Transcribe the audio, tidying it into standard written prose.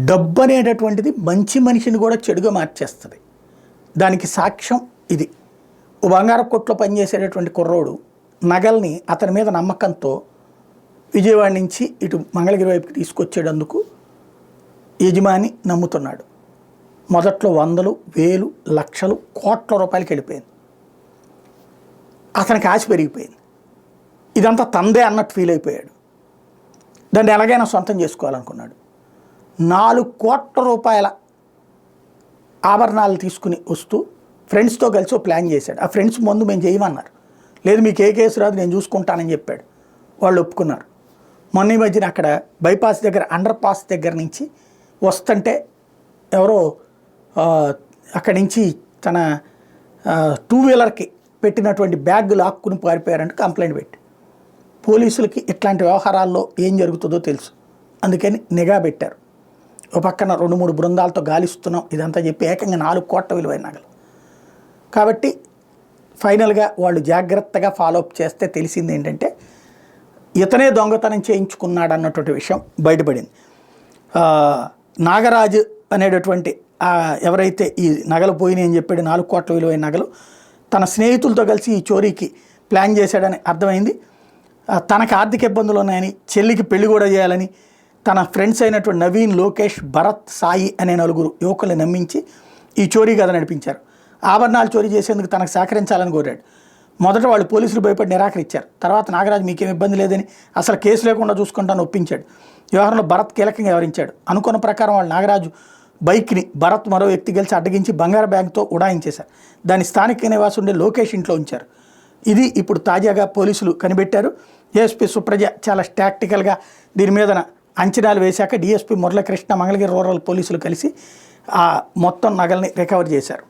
డబ్బు అనేటటువంటిది మంచి మనిషిని కూడా చెడుగా మార్చేస్తుంది. దానికి సాక్ష్యం ఇది. ఓ బంగారం కొట్లో పనిచేసేటటువంటి కుర్రోడు నగల్ని అతని మీద నమ్మకంతో విజయవాడ నుంచి ఇటు మంగళగిరి వైపుకి తీసుకొచ్చేటందుకు యజమాని నమ్ముతున్నాడు. మొదట్లో వందలు, వేలు, లక్షలు, కోట్ల రూపాయలకి వెళ్ళిపోయింది. అతనికి ఆశ పెరిగిపోయింది. ఇదంతా తందే అన్నట్టు ఫీల్ అయిపోయాడు. దాన్ని ఎలాగైనా సొంతం చేసుకోవాలనుకున్నాడు. 4 కోట్ల రూపాయల ఆభరణాలు తీసుకుని వస్తూ ఫ్రెండ్స్తో కలిసి ప్లాన్ చేశాడు. ఆ ఫ్రెండ్స్ ముందు మేము చేయమన్నారు. లేదు మీకు ఏ కేసు రాదు నేను చూసుకుంటానని చెప్పాడు. వాళ్ళు ఒప్పుకున్నారు. మొన్న ఈ మధ్యన అక్కడ బైపాస్ దగ్గర అండర్ పాస్ దగ్గర నుంచి వస్తుంటే ఎవరో అక్కడి నుంచి తన 2 వీలర్కి పెట్టినటువంటి బ్యాగ్ లాక్కుని పారిపోయారంటే కంప్లైంట్ పెట్టి పోలీసులకి ఇట్లాంటి వ్యవహారాల్లో ఏం జరుగుతుందో తెలుసు. అందుకని నిఘా పెట్టారు. ఓ పక్కన 2-3 బృందాలతో గాలిస్తున్నాం ఇదంతా చెప్పి ఏకంగా 4 కోట్ల విలువైన నగలు. కాబట్టి ఫైనల్గా వాళ్ళు జాగ్రత్తగా ఫాలోఅప్ చేస్తే తెలిసింది ఏంటంటే ఇతనే దొంగతనం చేయించుకున్నాడు అన్నటువంటి విషయం బయటపడింది. నాగరాజు అనేటటువంటి ఎవరైతే ఈ నగలు పోయినాయి అని చెప్పాడు 4 కోట్ల విలువైన నగలు తన స్నేహితులతో కలిసి ఈ చోరీకి ప్లాన్ చేశాడని అర్థమైంది. తనకు ఆర్థిక ఇబ్బందులు ఉన్నాయని, చెల్లికి పెళ్లి కూడా చేయాలని తన ఫ్రెండ్స్ అయినటువంటి నవీన్, లోకేష్, భరత్, సాయి అనే 4 యువకుల్ని నమ్మించి ఈ చోరీ కథ నడిపించారు. ఆభరణాలు చోరీ చేసేందుకు తనకు సహకరించాలని కోరాడు. మొదట వాళ్ళు పోలీసులు భయపడి నిరాకరించారు. తర్వాత నాగరాజు మీకేం ఇబ్బంది లేదని అసలు కేసు లేకుండా చూసుకుంటాను ఒప్పించాడు. వ్యవహారంలో భరత్ కీలకంగా వ్యవహరించాడు. అనుకున్న ప్రకారం వాళ్ళు నాగరాజు బైక్ని భరత్ మరో వ్యక్తి గెలిచి అడ్డగించి బంగారు బ్యాగ్తో ఉడాయించేశారు. దాని స్థానిక నివాసం ఉండే లోకేష్ ఇంట్లో ఉంచారు. ఇది ఇప్పుడు తాజాగా పోలీసులు కనిపెట్టారు. ఏఎస్పీ సుప్రజ చాలా టాక్టికల్గా దీని మీద అంచనాలు వేశాక డిఎస్పీ మురళీకృష్ణ, మంగళగిరి రూరల్ పోలీసులు కలిసి ఆ మొత్తం నగల్ని రికవర్ చేశారు.